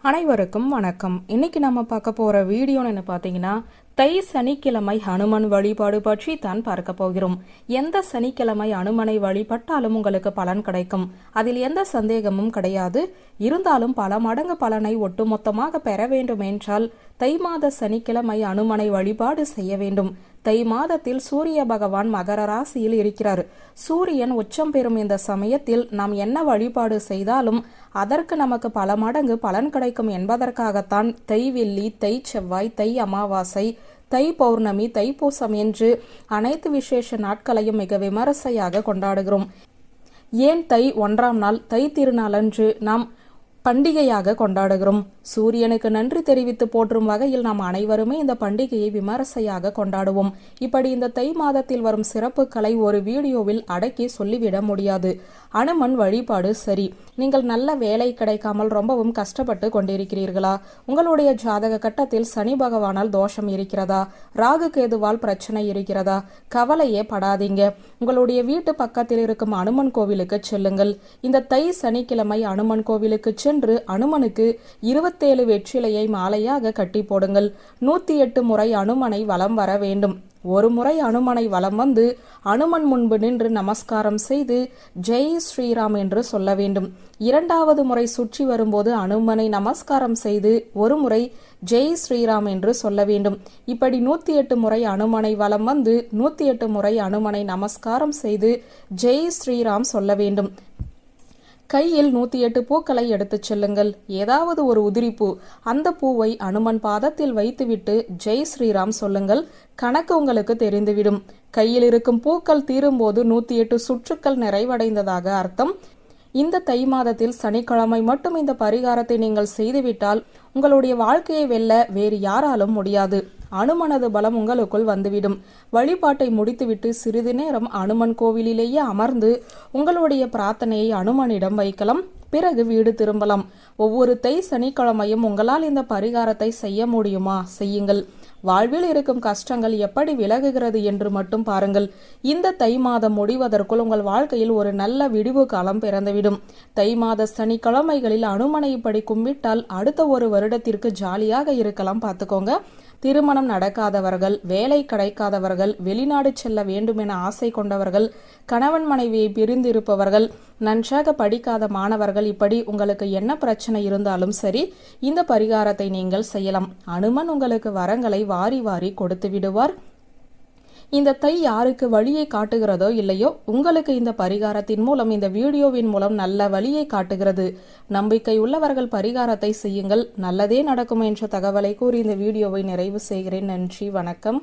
அனைவருக்கும் வணக்கம். இன்னைக்கு நம்ம பார்க்க போற வீடியோன்னு பார்த்தீங்கன்னா தை சனிக்கிழமை ஹனுமன் வழிபாடு பற்றி தான் பார்க்க போகிறோம். எந்த சனிக்கிழமை அனுமனை வழிபட்டாலும் உங்களுக்கு பலன் கிடைக்கும், அதில் எந்த சந்தேகமும் கிடையாது. இருந்தாலும் பல மடங்கு பலனை ஒட்டுமொத்தமாக பெற வேண்டும் என்றால் தை மாத சனிக்கிழமை அனுமனை வழிபாடு செய்ய வேண்டும். தை மாதத்தில் சூரிய பகவான் மகர ராசியில் இருக்கிறார். சூரியன் உச்சம் பெறும் இந்த சமயத்தில் நாம் என்ன வழிபாடு செய்தாலும் அதற்கு நமக்கு பல மடங்கு பலன் கிடைக்கும் என்பதற்காகத்தான் தை வெள்ளி, தை செவ்வாய், தை அமாவாசை, தை பௌர்ணமி, தைப்பூசம் என்று அனைத்து விசேஷ நாட்களையும் மிக விமரிசையாக கொண்டாடுகிறோம். ஏன் தை 1ஆம் நாள் தை திருநாளன்று நாம் பண்டிகையாக கொண்டாடுகிறோம். சூரியனுக்கு நன்றி தெரிவித்து போற்றும் வகையில் நாம் அனைவருமே இந்த பண்டிகையை விமரிசையாக கொண்டாடுவோம். இப்படி இந்த தை மாதத்தில் வரும் சிறப்புகளை ஒரு வீடியோவில் அடக்கி சொல்லிவிட முடியாது. அனுமன் வழிபாடு சரி. நீங்கள் நல்ல வேலை கிடைக்காமல் ரொம்பவும் கஷ்டப்பட்டு கொண்டிருக்கிறீர்களா? உங்களுடைய ஜாதக கட்டத்தில் சனி பகவானால் தோஷம் இருக்கிறதா? ராகு கேதுவால் பிரச்சனை இருக்கிறதா? கவலையே படாதீங்க. உங்களுடைய வீட்டு பக்கத்தில் இருக்கும் அனுமன் கோவிலுக்கு செல்லுங்கள். இந்த தை சனிக்கிழமை அனுமன் கோவிலுக்கு சென்று அனுமனுக்கு 27 வெற்றிலையை மாலையாக கட்டி போடுங்கள். 108 முறை அனுமனை வலம் வர வேண்டும். ஒரு முறை அனுமனை வலம் வந்து அனுமன் முன்பு நின்று நமஸ்காரம் செய்து ஜெய் ஸ்ரீராம் என்று சொல்ல வேண்டும். 2வது முறை சுற்றி வரும்போது அனுமனை நமஸ்காரம் செய்து ஒரு முறை ஜெய் ஸ்ரீராம் என்று சொல்ல வேண்டும். இப்படி 108 முறை அனுமனை வலம் வந்து 108 முறை அனுமனை நமஸ்காரம் செய்து ஜெய் ஸ்ரீராம் சொல்ல வேண்டும். கையில் 108 பூக்களை எடுத்துச் செல்லுங்கள். ஏதாவது ஒரு உதிரிப்பூ, அந்த பூவை அனுமன் பாதத்தில் வைத்துவிட்டு ஜெய் ஸ்ரீராம் சொல்லுங்கள். கணக்கு உங்களுக்கு தெரிந்துவிடும். கையில் இருக்கும் பூக்கள் தீரும்போது 108 சுற்றுக்கள் நிறைவடைந்ததாக அர்த்தம். இந்த தை மாதத்தில் சனிக்கிழமை மட்டும் இந்த பரிகாரத்தை நீங்கள் செய்துவிட்டால் உங்களுடைய வாழ்க்கையை வெல்ல வேறு யாராலும் முடியாது. அனுமனது பலம் உங்களுக்குள் வந்துவிடும். வழிபாட்டை முடித்துவிட்டு சிறிது நேரம் அனுமன் கோவிலிலேயே அமர்ந்து உங்களுடைய பிரார்த்தனையை அனுமனிடம் வைக்கலாம். பிறகு வீடு திரும்பலாம். ஒவ்வொரு தை சனிக்கிழமையும் உங்களால் இந்த பரிகாரத்தை செய்ய முடியுமா? செய்யுங்கள். வாழ்வில் இருக்கும் கஷ்டங்கள் எப்படி விலகுகிறது என்று மட்டும் பாருங்கள். இந்த தை மாதம் முடிவதற்குள் உங்கள் வாழ்க்கையில் ஒரு நல்ல விடிவு காலம் பிறந்துவிடும். தை மாத சனிக்கிழமைகளில் அனுமனை இப்படி கும்பிட்டால் அடுத்த ஒரு வருடத்திற்கு ஜாலியாக இருக்கலாம். பார்த்துக்கோங்க. திருமணம் நடக்காதவர்கள், வேலை கிடைக்காதவர்கள், வெளிநாடு செல்ல வேண்டும் என ஆசை கொண்டவர்கள், கணவன் மனைவியை பிரிந்திருப்பவர்கள், நன்றாக படிக்காத மாணவர்கள், இப்படி உங்களுக்கு என்ன பிரச்சனை இருந்தாலும் சரி இந்த பரிகாரத்தை நீங்கள் செய்யலாம். அனுமன் உங்களுக்கு வரங்களை வாரி வாரி கொடுத்து விடுவார். இந்த தை யாருக்கு வழியை காட்டுகிறதோ இல்லையோ உங்களுக்கு இந்த பரிகாரத்தின் மூலம், இந்த வீடியோவின் மூலம் நல்ல வழியை காட்டுகிறது. நம்பிக்கை உள்ளவர்கள் பரிகாரத்தை செய்யுங்கள். நல்லதே நடக்கும் என்ற தகவலை கூறி இந்த வீடியோவை நிறைவு செய்கிறேன். நன்றி, வணக்கம்.